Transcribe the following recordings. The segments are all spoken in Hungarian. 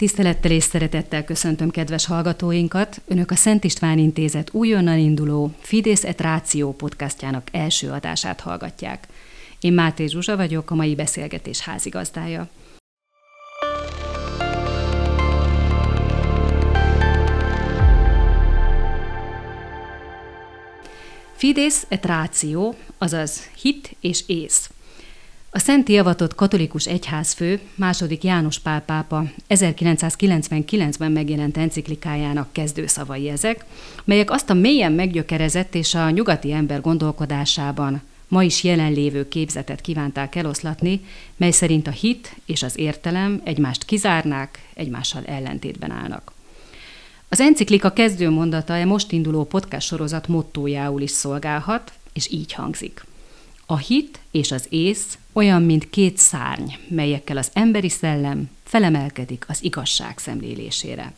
Tisztelettel és szeretettel köszöntöm kedves hallgatóinkat. Önök a Szent István Intézet újonnan induló Fides et Ratio podcastjának első adását hallgatják. Én Máté Zsuzsa vagyok, a mai beszélgetés házigazdája. Fides et Ratio, azaz hit és ész. A szentté avatott katolikus egyházfő, II. János Pál pápa 1999-ben megjelent enciklikájának kezdőszavai ezek, melyek azt a mélyen meggyökerezett és a nyugati ember gondolkodásában ma is jelenlévő képzetet kívánták eloszlatni, mely szerint a hit és az értelem egymást kizárnák, egymással ellentétben állnak. Az enciklika kezdőmondata a most induló podcast sorozat mottójául is szolgálhat, és így hangzik. A hit és az ész olyan, mint két szárny, melyekkel az emberi szellem felemelkedik az igazság szemlélésére.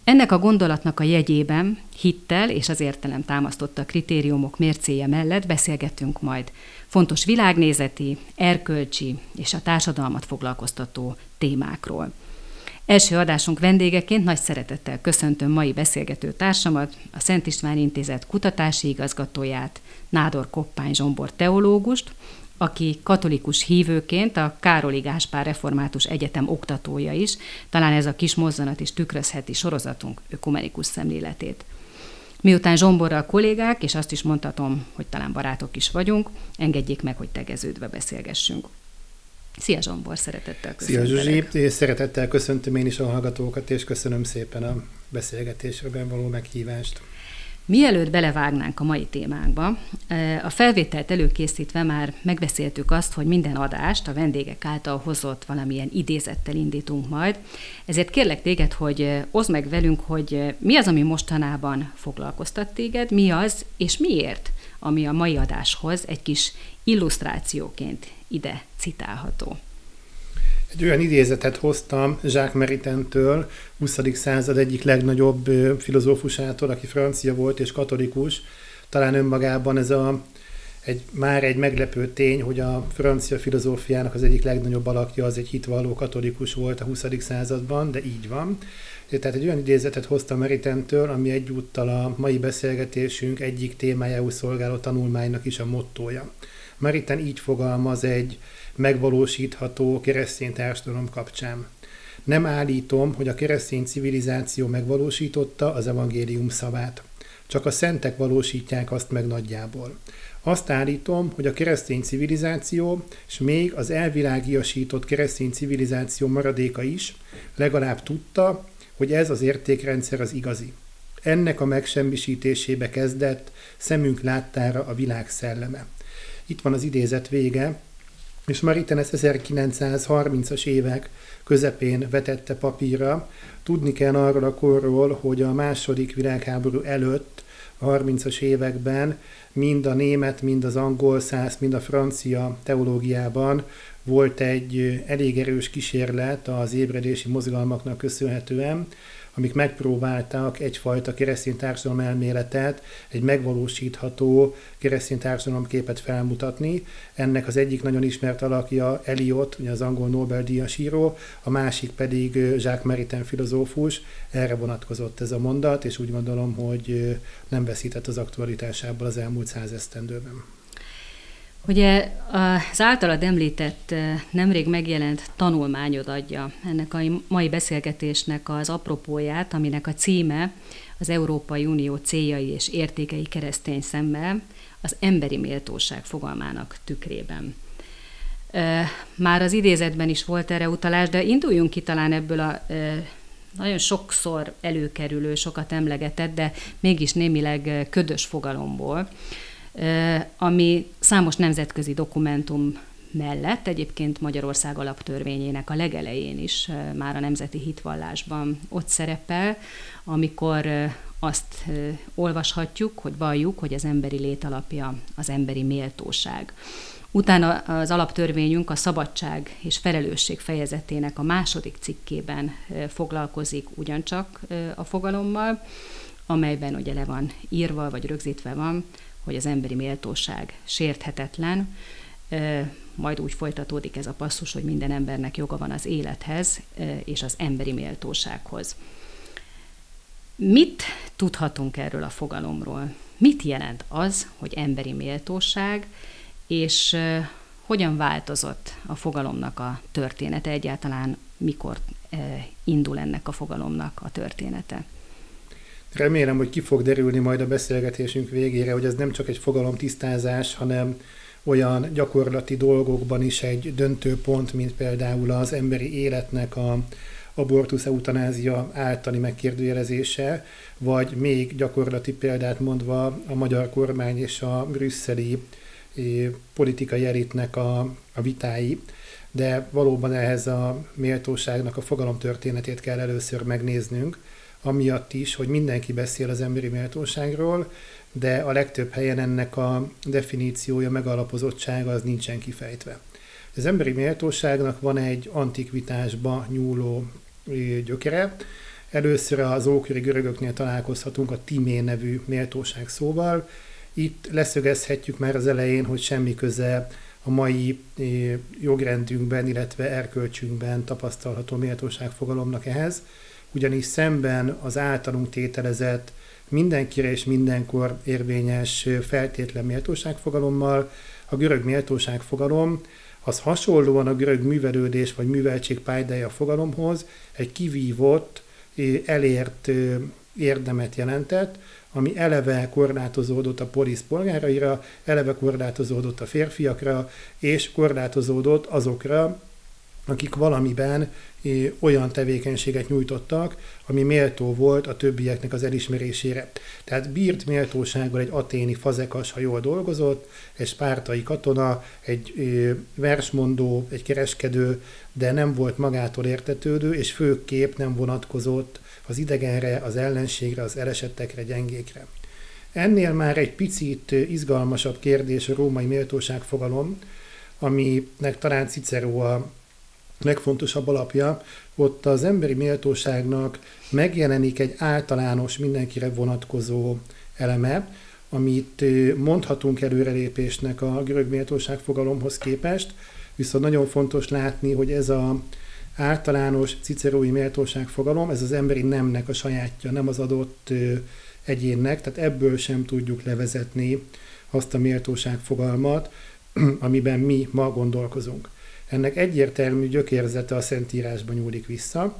Ennek a gondolatnak a jegyében hittel és az értelem támasztotta kritériumok mércéje mellett beszélgetünk majd fontos világnézeti, erkölcsi és a társadalmat foglalkoztató témákról. Első adásunk vendégeként nagy szeretettel köszöntöm mai beszélgető társamat, a Szent István Intézet kutatási igazgatóját, Nádor Koppány Zsombor teológust, aki katolikus hívőként a Károli Gáspár Református Egyetem oktatója is, talán ez a kis mozzanat is tükrözheti sorozatunk ökumenikus szemléletét. Miután Zsomborral kollégák, és azt is mondhatom, hogy talán barátok is vagyunk, engedjék meg, hogy tegeződve beszélgessünk. Szia Zsombor, szeretettel köszöntelek. Szia Zsuzsi, és szeretettel köszöntöm én is a hallgatókat, és köszönöm szépen a beszélgetésre való meghívást. Mielőtt belevágnánk a mai témánkba, a felvételt előkészítve már megbeszéltük azt, hogy minden adást a vendégek által hozott valamilyen idézettel indítunk majd. Ezért kérlek téged, hogy oszd meg velünk, hogy mi az, ami mostanában foglalkoztat téged, mi az, és miért, ami a mai adáshoz egy kis illusztrációként ide citálható. Egy olyan idézetet hoztam Jacques Maritaintől, 20. század egyik legnagyobb filozófusától, aki francia volt és katolikus. Talán önmagában ez már egy meglepő tény, hogy a francia filozófiának az egyik legnagyobb alakja az egy hitvalló katolikus volt a 20. században, de így van. Tehát egy olyan idézetet hoztam Maritaintől, ami egyúttal a mai beszélgetésünk egyik témájául szolgáló tanulmánynak is a mottója. Maritain így fogalmaz egy megvalósítható keresztény társadalom kapcsán. Nem állítom, hogy a keresztény civilizáció megvalósította az evangélium szavát. Csak a szentek valósítják azt meg nagyjából. Azt állítom, hogy a keresztény civilizáció, és még az elvilágiasított keresztény civilizáció maradéka is legalább tudta, hogy ez az értékrendszer az igazi. Ennek a megsemmisítésébe kezdett szemünk láttára a világ szelleme. Itt van az idézet vége, és Maritain ezt 1930-as évek közepén vetette papírra. Tudni kell arról a korról, hogy a II. Világháború előtt, a 30-as években mind a német, mind az angol szász, mind a francia teológiában volt egy elég erős kísérlet az ébredési mozgalmaknak köszönhetően, amik megpróbáltak egyfajta keresztény társadalom elméletet, egy megvalósítható keresztény társadalomképet felmutatni. Ennek az egyik nagyon ismert alakja Eliot, ugye az angol Nobel-díjas író, a másik pedig Jacques Maritain filozófus. Erre vonatkozott ez a mondat, és úgy gondolom, hogy nem veszített az aktualitásából az elmúlt 100 esztendőben. Ugye az általad említett nemrég megjelent tanulmányod adja ennek a mai beszélgetésnek az apropóját, aminek a címe az Európai Unió céljai és értékei keresztény szemmel az emberi méltóság fogalmának tükrében. Már az idézetben is volt erre utalás, de induljunk ki talán ebből a nagyon sokszor előkerülő, sokat emlegetett, de mégis némileg ködös fogalomból, ami számos nemzetközi dokumentum mellett egyébként Magyarország alaptörvényének a legelején is már a nemzeti hitvallásban ott szerepel, amikor azt olvashatjuk, hogy valljuk, hogy az emberi lét alapja az emberi méltóság. Utána az alaptörvényünk a szabadság és felelősség fejezetének a 2. cikkében foglalkozik ugyancsak a fogalommal, amelyben ugye le van írva, vagy rögzítve van, hogy az emberi méltóság sérthetetlen, majd úgy folytatódik ez a passzus, hogy minden embernek joga van az élethez és az emberi méltósághoz. Mit tudhatunk erről a fogalomról? Mit jelent az, hogy emberi méltóság, és hogyan változott a fogalomnak a története egyáltalán, mikor indul ennek a fogalomnak a története? Remélem, hogy ki fog derülni majd a beszélgetésünk végére, hogy ez nem csak egy fogalomtisztázás, hanem olyan gyakorlati dolgokban is egy döntő pont, mint például az emberi életnek a abortusz eutanázia általi megkérdőjelezése, vagy még gyakorlati példát mondva a magyar kormány és a brüsszeli politikai elitnek a vitái, de valóban ehhez a méltóságnak a fogalomtörténetét kell először megnéznünk, amiatt is, hogy mindenki beszél az emberi méltóságról, de a legtöbb helyen ennek a definíciója, megalapozottsága az nincsen kifejtve. Az emberi méltóságnak van egy antikvitásba nyúló gyökere. Először az ókori görögöknél találkozhatunk a timé nevű méltóság szóval. Itt leszögezhetjük már az elején, hogy semmi köze a mai jogrendünkben, illetve erkölcsünkben tapasztalható méltóságfogalomnak ehhez, ugyanis szemben az általunk tételezett mindenkire és mindenkor érvényes feltétlen méltóságfogalommal a görög méltóságfogalom az hasonlóan a görög művelődés vagy műveltség páldája fogalomhoz egy kivívott, elért érdemet jelentett, ami eleve korlátozódott a polisz polgáraira, eleve korlátozódott a férfiakra, és korlátozódott azokra, akik valamiben olyan tevékenységet nyújtottak, ami méltó volt a többieknek az elismerésére. Tehát bírt méltósággal egy aténi fazekas, ha jól dolgozott, egy spártai katona, egy versmondó, egy kereskedő, de nem volt magától értetődő, és főképp nem vonatkozott az idegenre, az ellenségre, az elesettekre, gyengékre. Ennél már egy picit izgalmasabb kérdés a római méltóságfogalom, aminek talán Cicero a legfontosabb alapja. Ott az emberi méltóságnak megjelenik egy általános, mindenkire vonatkozó eleme, amit mondhatunk előrelépésnek a görög méltóságfogalomhoz képest, viszont nagyon fontos látni, hogy ez az általános cicerói méltóságfogalom, ez az emberi nemnek a sajátja, nem az adott egyénnek, tehát ebből sem tudjuk levezetni azt a méltóságfogalmat, amiben mi ma gondolkozunk. Ennek egyértelmű gyökérzete a Szentírásban nyúlik vissza.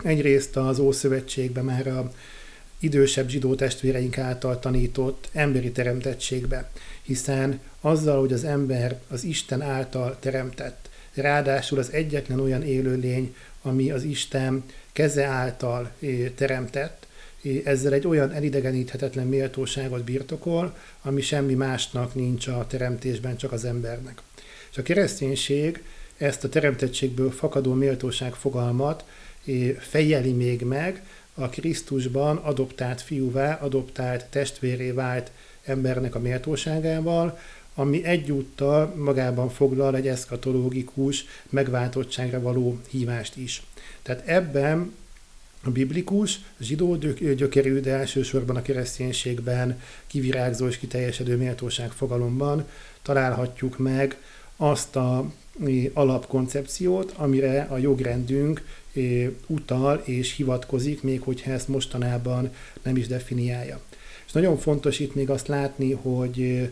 Egyrészt az Ószövetségben már a idősebb zsidó testvéreink által tanított emberi teremtettségbe, hiszen azzal, hogy az ember az Isten által teremtett, ráadásul az egyetlen olyan élőlény, ami az Isten keze által teremtett, ezzel egy olyan elidegeníthetetlen méltóságot birtokol, ami semmi másnak nincs a teremtésben, csak az embernek. És a kereszténység ezt a teremtettségből fakadó méltóság fogalmat fejeli még meg a Krisztusban adoptált fiúvá, adoptált testvéré vált embernek a méltóságával, ami egyúttal magában foglal egy eszkatológikus megváltottságra való hívást is. Tehát ebben a biblikus, zsidó gyökerű, de elsősorban a kereszténységben kivirágzó és kiteljesedő méltóság fogalomban találhatjuk meg azt a alapkoncepciót, amire a jogrendünk utal és hivatkozik, még hogyha ezt mostanában nem is definiálja. És nagyon fontos itt még azt látni, hogy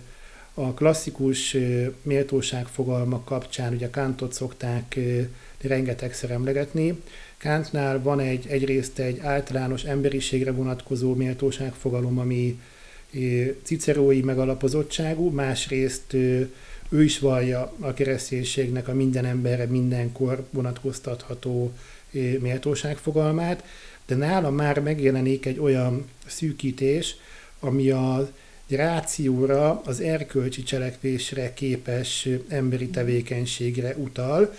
a klasszikus méltóságfogalmak kapcsán ugye Kantot szokták rengetegszer emlegetni. Kantnál van egyrészt egy általános emberiségre vonatkozó méltóságfogalom, ami cicerói megalapozottságú, másrészt ő is vallja a kereszténységnek a minden emberre mindenkor vonatkoztatható méltóságfogalmát, de nála már megjelenik egy olyan szűkítés, ami a rációra, az erkölcsi cselekvésre képes emberi tevékenységre utal.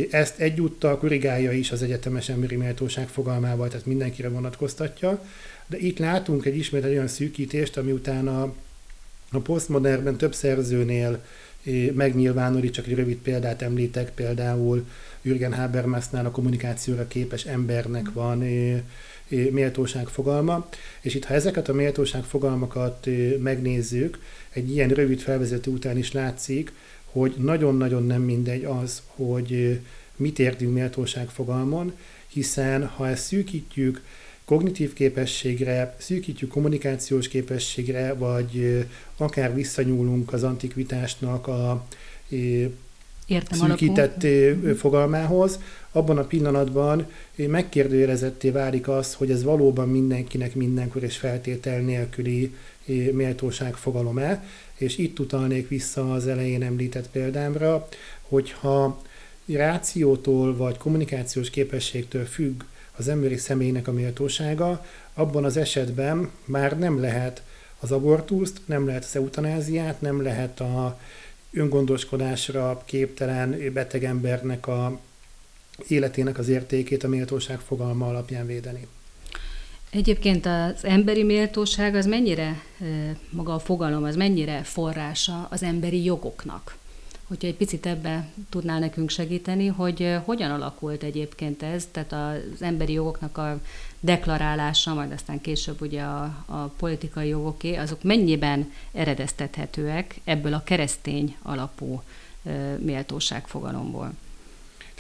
Ezt egyúttal korrigálja is az egyetemes emberi méltóság fogalmával, tehát mindenkire vonatkoztatja, de itt látunk ismét egy olyan szűkítést, ami utána a posztmodernben több szerzőnél megnyilvánul, itt csak egy rövid példát említek, például Jürgen Habermasnál a kommunikációra képes embernek van méltóságfogalma, és itt ha ezeket a méltóságfogalmakat megnézzük, egy ilyen rövid felvezető után is látszik, hogy nagyon-nagyon nem mindegy az, hogy mit értünk méltóság fogalmon, hiszen ha ezt szűkítjük kognitív képességre, szűkítjük kommunikációs képességre, vagy akár visszanyúlunk az antikvitásnak a szűkített fogalmához, abban a pillanatban megkérdőjelezetté válik az, hogy ez valóban mindenkinek mindenkor és feltétel nélküli méltóság fogalom-e, és itt utalnék vissza az elején említett példámra, hogyha rációtól vagy kommunikációs képességtől függ az emberi személynek a méltósága, abban az esetben már nem lehet az abortuszt, nem lehet az eutanáziát, nem lehet a öngondoskodásra képtelen beteg embernek a életének az értékét a méltóság fogalma alapján védeni. Egyébként az emberi méltóság az mennyire, maga a fogalom, az mennyire forrása az emberi jogoknak? Hogyha egy picit ebbe tudnál nekünk segíteni, hogy hogyan alakult egyébként ez, tehát az emberi jogoknak a deklarálása, majd aztán később ugye a politikai jogoké, azok mennyiben eredeztethetőek ebből a keresztény alapú méltóságfogalomból?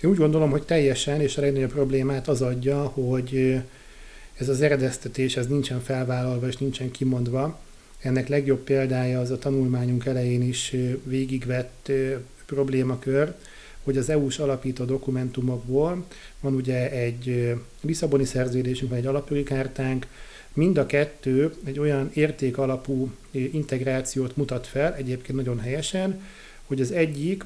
Én úgy gondolom, hogy teljesen, és a legnagyobb problémát az adja, hogy ez az eredeztetés, ez nincsen felvállalva és nincsen kimondva. Ennek legjobb példája az a tanulmányunk elején is végigvett problémakör, hogy az EU-s alapító dokumentumokból van ugye egy Lisszaboni szerződésünk, vagy egy alapjogi kártánk, mind a kettő egy olyan értékalapú integrációt mutat fel, egyébként nagyon helyesen, hogy az egyik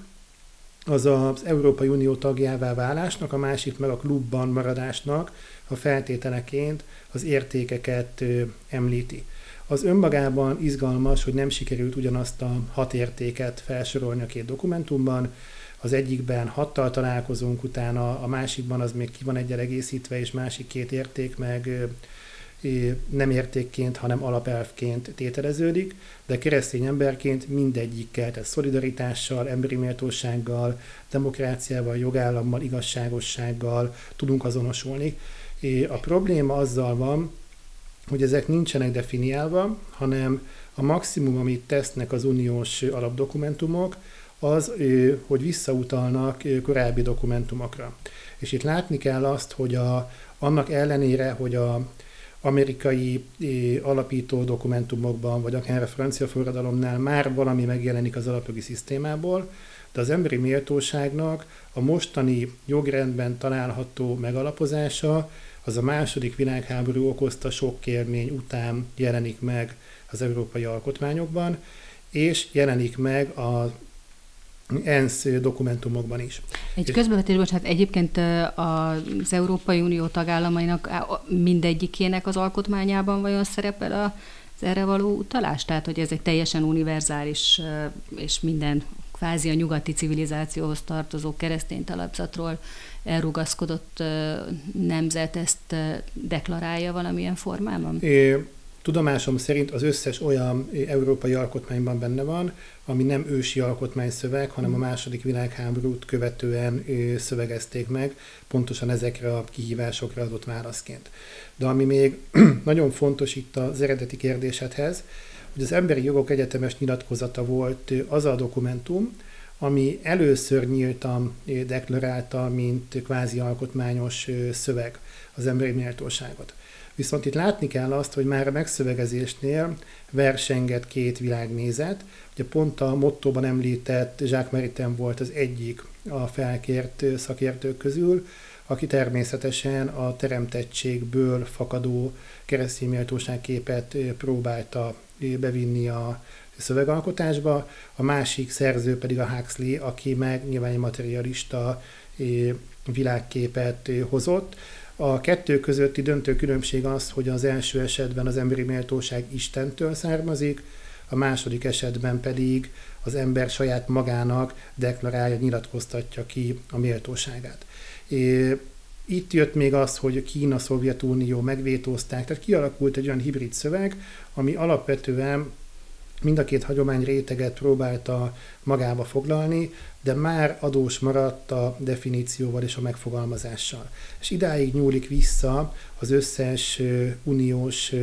az az Európai Unió tagjává válásnak, a másik meg a klubban maradásnak a feltételeként az értékeket említi. Az önmagában izgalmas, hogy nem sikerült ugyanazt a 6 értéket felsorolni a két dokumentumban. Az egyikben 6-tal találkozunk, utána a másikban az még ki van egyel egészítve, és másik 2 érték meg nem értékként, hanem alapelvként tételeződik, de keresztény emberként mindegyikkel, tehát szolidaritással, emberi méltósággal, demokráciával, jogállammal, igazságossággal tudunk azonosulni. A probléma azzal van, hogy ezek nincsenek definiálva, hanem a maximum, amit tesznek az uniós alapdokumentumok, az, hogy visszautalnak korábbi dokumentumokra. És itt látni kell azt, hogy annak ellenére, hogy az amerikai alapító dokumentumokban, vagy akár a francia forradalomnál már valami megjelenik az alapjogi szisztémából, de az emberi méltóságnak a mostani jogrendben található megalapozása az a II. Világháború okozta sok kérmény után jelenik meg az európai alkotmányokban, és jelenik meg az ENSZ dokumentumokban is. Egy közbevetés, bocsánat, egyébként az Európai Unió tagállamainak mindegyikének az alkotmányában vajon szerepel az erre való utalás? Tehát, hogy ez egy teljesen univerzális és minden kvázi a nyugati civilizációhoz tartozó keresztény talapzatról elrugaszkodott nemzet ezt deklarálja valamilyen formában? Tudomásom szerint az összes olyan európai alkotmányban benne van, ami nem ősi alkotmányszöveg, hanem a II. Világháborút követően szövegezték meg, pontosan ezekre a kihívásokra adott válaszként. De ami még nagyon fontos itt az eredeti kérdésedhez, hogy az Emberi Jogok Egyetemes Nyilatkozata volt az a dokumentum, ami először nyíltan deklarálta, mint kvázi alkotmányos szöveg az emberi méltóságot. Viszont itt látni kell azt, hogy már a megszövegezésnél versengett 2 világnézet. Ugye pont a mottóban említett Jacques Maritain volt az egyik a felkért szakértők közül, aki természetesen a teremtettségből fakadó keresztény méltóságképet próbálta bevinni a szövegalkotásba, a másik szerző pedig a Huxley, aki meg nyilván egy materialista világképet hozott. A kettő közötti döntő különbség az, hogy az első esetben az emberi méltóság Istentől származik, a második esetben pedig az ember saját magának deklarálja, nyilatkoztatja ki a méltóságát. Itt jött még az, hogy Kína, Szovjetunió megvétózták, tehát kialakult egy olyan hibrid szöveg, ami alapvetően mind a két hagyomány réteget próbálta magába foglalni, de már adós maradt a definícióval és a megfogalmazással. És idáig nyúlik vissza az összes uniós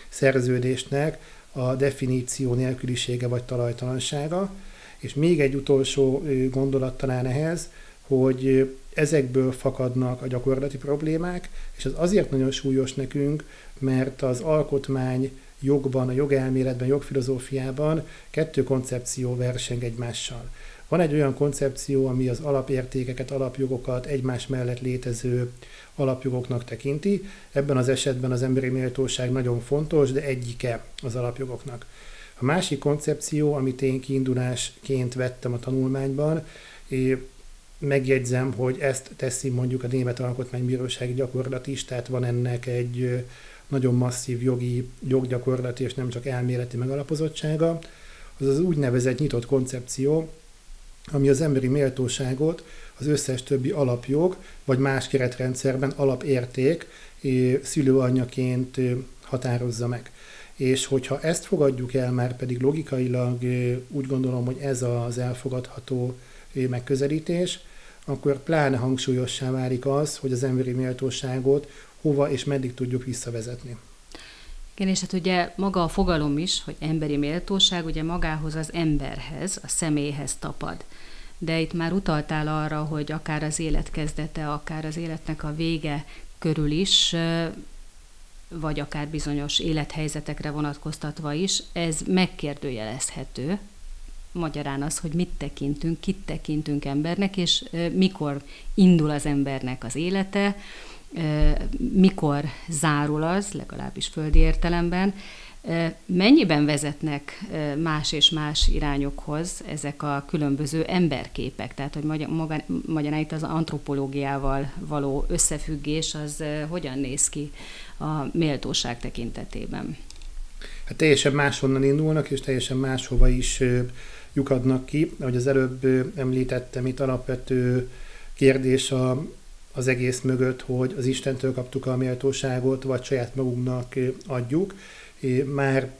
szerződésnek a definíció nélkülisége vagy talajtalansága, És még egy utolsó gondolat talán ehhez, hogy ezekből fakadnak a gyakorlati problémák, és az azért nagyon súlyos nekünk, mert az alkotmány jogban, a jogelméletben, jogfilozófiában kettő koncepció verseng egymással. Van egy olyan koncepció, ami az alapértékeket, alapjogokat egymás mellett létező alapjogoknak tekinti. Ebben az esetben az emberi méltóság nagyon fontos, de egyike az alapjogoknak. A másik koncepció, amit én kiindulásként vettem a tanulmányban, megjegyzem, hogy ezt teszi mondjuk a Német Alkotmánybírósági gyakorlat is, tehát van ennek egy nagyon masszív joggyakorlati és nem csak elméleti megalapozottsága, az az úgynevezett nyitott koncepció, ami az emberi méltóságot az összes többi alapjog, vagy más keretrendszerben alapérték szülőanyjaként határozza meg. És hogyha ezt fogadjuk el, már pedig logikailag úgy gondolom, hogy ez az elfogadható megközelítés, akkor pláne hangsúlyossá válik az, hogy az emberi méltóságot hova és meddig tudjuk visszavezetni. Igen, és hát ugye maga a fogalom is, hogy emberi méltóság, ugye magához az emberhez, a személyhez tapad. De itt már utaltál arra, hogy akár az élet kezdete, akár az életnek a vége körül is, vagy akár bizonyos élethelyzetekre vonatkoztatva is, ez megkérdőjelezhető. Magyarán az, hogy mit tekintünk, kit tekintünk embernek, és mikor indul az embernek az élete, mikor zárul az, legalábbis földi értelemben, mennyiben vezetnek más és más irányokhoz ezek a különböző emberképek, tehát hogy magyarán itt az antropológiával való összefüggés az hogyan néz ki a méltóság tekintetében? Hát teljesen máshonnan indulnak, és teljesen máshova is lyukadnak ki. Ahogy az előbb említettem, itt alapvető kérdés az egész mögött, hogy az Istentől kaptuk a méltóságot, vagy saját magunknak adjuk. Már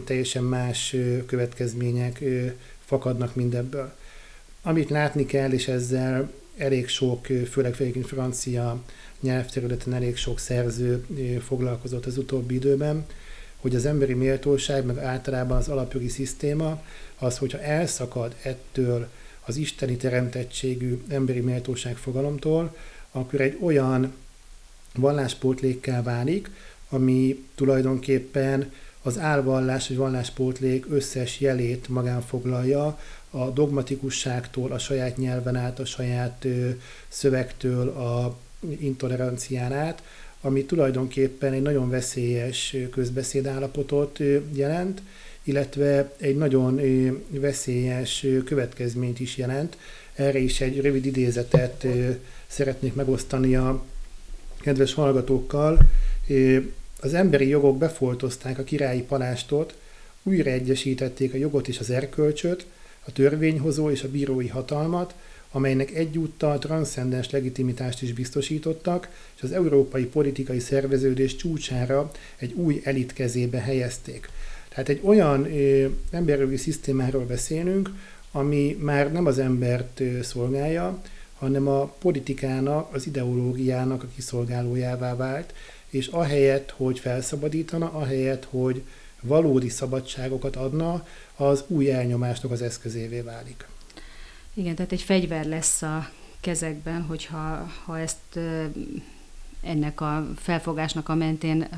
teljesen más következmények fakadnak mindebből. Amit látni kell, és ezzel elég sok, főleg francia nyelvterületen elég sok szerző foglalkozott az utóbbi időben, hogy az emberi méltóság, meg általában az alapjogi szisztéma, az, hogyha elszakad ettől az isteni teremtettségű emberi méltóság fogalomtól, akkor egy olyan valláspótlékká válik, ami tulajdonképpen az álvallás vagy valláspótlék összes jelét magán foglalja, a dogmatikusságtól, a saját nyelven át, a saját szövegtől, a intolerancián át, ami tulajdonképpen egy nagyon veszélyes közbeszédállapotot jelent, illetve egy nagyon veszélyes következményt is jelent. Erre is egy rövid idézetet szeretnék megosztani a kedves hallgatókkal. Az emberi jogok befoltozták a királyi palástot, újraegyesítették a jogot és az erkölcsöt, a törvényhozó és a bírói hatalmat, amelynek egyúttal transzcendens legitimitást is biztosítottak, és az európai politikai szerveződés csúcsára egy új elit kezébe helyezték. Tehát egy olyan emberjogi szisztémáról beszélünk, ami már nem az embert szolgálja, hanem a politikának, az ideológiának a kiszolgálójává vált, és ahelyett, hogy felszabadítana, ahelyett, hogy valódi szabadságokat adna, az új elnyomásnak az eszközévé válik. Igen, tehát egy fegyver lesz a kezekben, hogyha ezt ennek a felfogásnak a mentén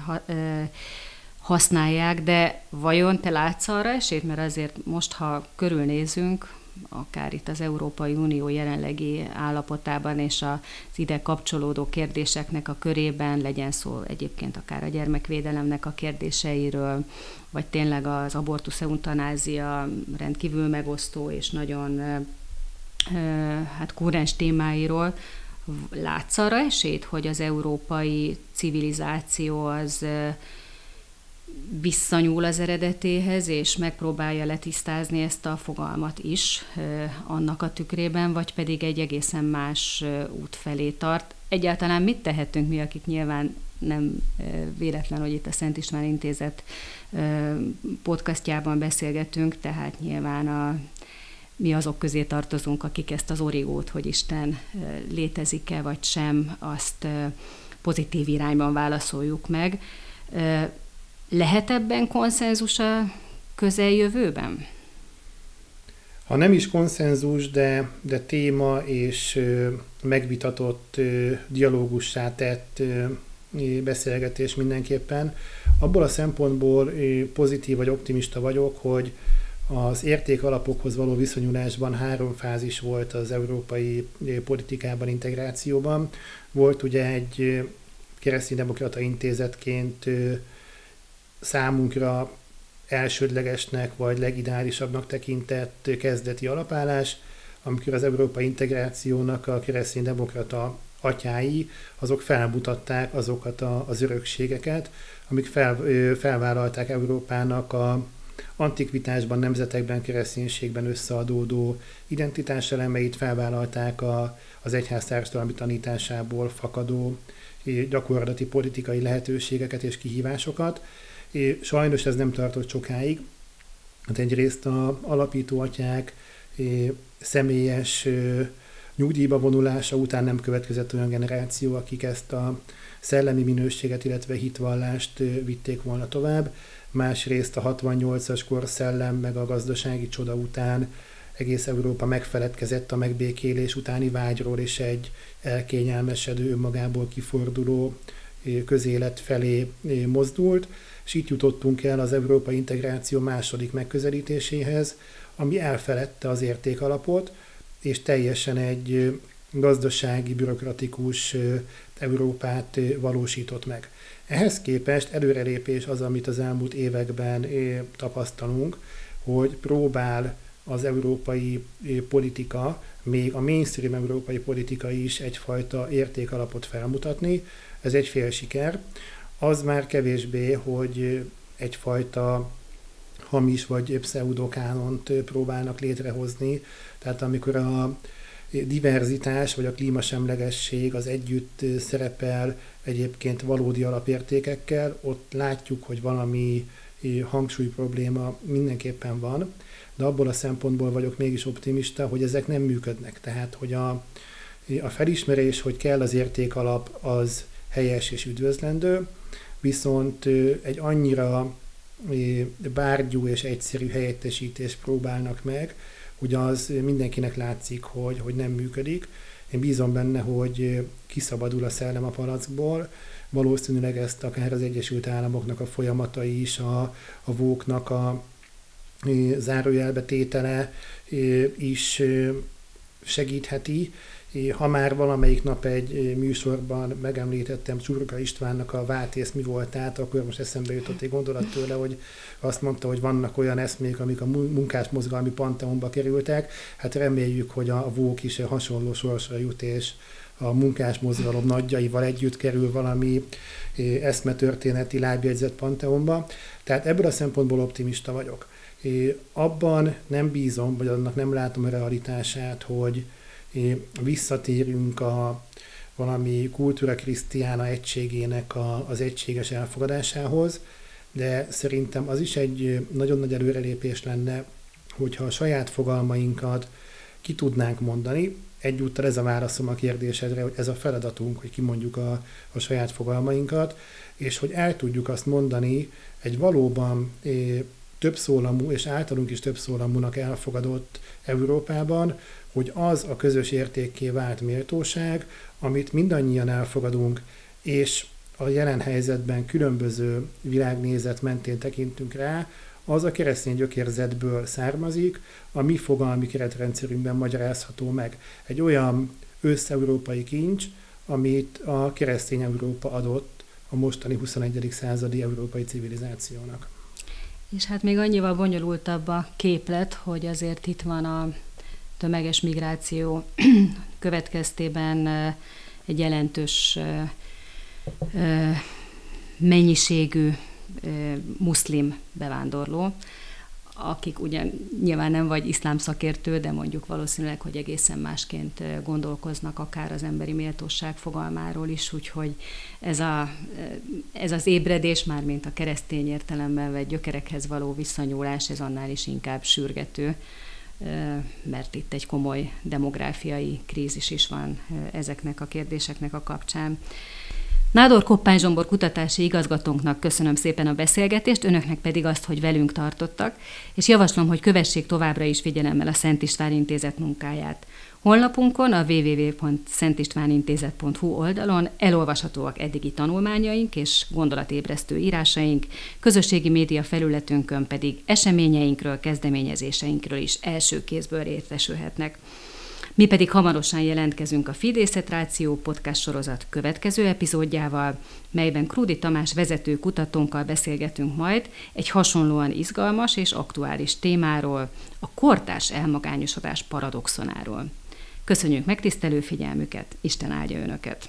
használják, de vajon te látsz arra esélyt? Mert azért most, ha körülnézünk, akár itt az Európai Unió jelenlegi állapotában és az ide kapcsolódó kérdéseknek a körében, legyen szó egyébként akár a gyermekvédelemnek a kérdéseiről, vagy tényleg az abortusz eutanázia rendkívül megosztó és nagyon kurens témáiról, látsz arra esélyt, hogy az európai civilizáció az visszanyúl az eredetéhez, és megpróbálja letisztázni ezt a fogalmat is annak a tükrében, vagy pedig egy egészen más út felé tart. Egyáltalán mit tehetünk mi, akik nyilván nem véletlen, hogy itt a Szent István Intézet podcastjában beszélgetünk, tehát nyilván mi azok közé tartozunk, akik ezt az origót, hogy Isten létezik-e vagy sem, azt pozitív irányban válaszoljuk meg. Lehet ebben konszenzus a közeljövőben? ha nem is konszenzus, de téma és megvitatott dialógussá tett beszélgetés mindenképpen. Abból a szempontból pozitív vagy optimista vagyok, hogy az értékalapokhoz való viszonyulásban 3 fázis volt az európai politikában, integrációban. Volt ugye egy kereszténydemokrata intézetként számunkra elsődlegesnek vagy legideálisabbnak tekintett kezdeti alapállás, amikor az európai integrációnak a kereszténydemokrata atyái, azok felmutatták azokat az örökségeket, amik felvállalták Európának a antikvitásban, nemzetekben, kereszténységben összeadódó identitás elemeit, felvállalták az egyház társadalmi tanításából fakadó gyakorlati politikai lehetőségeket és kihívásokat. Sajnos ez nem tartott sokáig. Hát egyrészt az alapító atyák személyes nyugdíjba vonulása után nem következett olyan generáció, akik ezt a szellemi minőséget, illetve hitvallást vitték volna tovább. Másrészt a 68-as korszellem meg a gazdasági csoda után egész Európa megfeledkezett a megbékélés utáni vágyról, és egy elkényelmesedő, önmagából kiforduló közélet felé mozdult, és itt jutottunk el az európai integráció második megközelítéséhez, ami elfeledte az értékalapot, és teljesen egy gazdasági, bürokratikus Európát valósított meg. Ehhez képest előrelépés az, amit az elmúlt években tapasztalunk, hogy próbál az európai politika, még a mainstream európai politika is egyfajta értékalapot felmutatni. Ez egy fél siker. Az már kevésbé, hogy egyfajta hamis vagy pseudokánont próbálnak létrehozni. Tehát amikor a diverzitás vagy a klímasemlegesség az együtt szerepel egyébként valódi alapértékekkel, ott látjuk, hogy valami hangsúly probléma mindenképpen van, de abból a szempontból vagyok mégis optimista, hogy ezek nem működnek. Tehát, hogy a felismerés, hogy kell az értékalap, az helyes és üdvözlendő, viszont egy annyira bárgyú és egyszerű helyettesítést próbálnak meg, hogy az mindenkinek látszik, hogy nem működik. Én bízom benne, hogy kiszabadul a szellem a palackból, valószínűleg ezt akár az Egyesült Államoknak a folyamatai is, a woke-nak a zárójelbetétele is segítheti. Ha már valamelyik nap egy műsorban megemlítettem Csurga Istvánnak a Váltész mi voltát, akkor most eszembe jutott egy gondolat tőle, hogy azt mondta, hogy vannak olyan eszmék, amik a munkásmozgalmi panteonba kerültek. Hát reméljük, hogy a woke is hasonló sorsra jut, és a munkásmozgalom nagyjaival együtt kerül valami eszmetörténeti lábjegyzett panteonba. Tehát ebből a szempontból optimista vagyok. Abban nem bízom, vagy annak nem látom a realitását, hogy visszatérünk a valami kultúra krisztiána egységének az egységes elfogadásához, de szerintem az is egy nagyon nagy előrelépés lenne, hogyha a saját fogalmainkat ki tudnánk mondani. Egyúttal ez a válaszom a kérdésedre, hogy ez a feladatunk, hogy kimondjuk a saját fogalmainkat, és hogy el tudjuk azt mondani egy valóban többszólamú és általunk is többszólamúnak elfogadott Európában, hogy az a közös értékké vált méltóság, amit mindannyian elfogadunk, és a jelen helyzetben különböző világnézet mentén tekintünk rá, az a keresztény gyökérzetből származik, a mi fogalmi keretrendszerünkben magyarázható meg. Egy olyan összeurópai kincs, amit a keresztény Európa adott a mostani 21. századi európai civilizációnak. És hát még annyival bonyolultabb a képlet, hogy azért itt van a tömeges migráció következtében egy jelentős mennyiségű muszlim bevándorló, akik ugyan nyilván nem vagy iszlám szakértő, de mondjuk valószínűleg, hogy egészen másként gondolkoznak akár az emberi méltóság fogalmáról is, úgyhogy ez az ébredés, mármint a keresztény értelemben vett gyökerekhez való visszanyúlás, ez annál is inkább sürgető, mert itt egy komoly demográfiai krízis is van ezeknek a kérdéseknek a kapcsán. Nádor Koppány Zsombor kutatási igazgatónknak köszönöm szépen a beszélgetést, önöknek pedig azt, hogy velünk tartottak, és javaslom, hogy kövessék továbbra is figyelemmel a Szent István Intézet munkáját. Honlapunkon, a www.szentistvánintézet.hu oldalon elolvashatóak eddigi tanulmányaink és gondolatébresztő írásaink, közösségi média felületünkön pedig eseményeinkről, kezdeményezéseinkről is első kézből értesülhetnek. Mi pedig hamarosan jelentkezünk a Fidészet Ráció podcast sorozat következő epizódjával, melyben Krúdy Tamás vezető kutatónkkal beszélgetünk majd egy hasonlóan izgalmas és aktuális témáról, a kortárs elmagányosodás paradoxonáról. Köszönjük megtisztelő figyelmüket, Isten áldja önöket!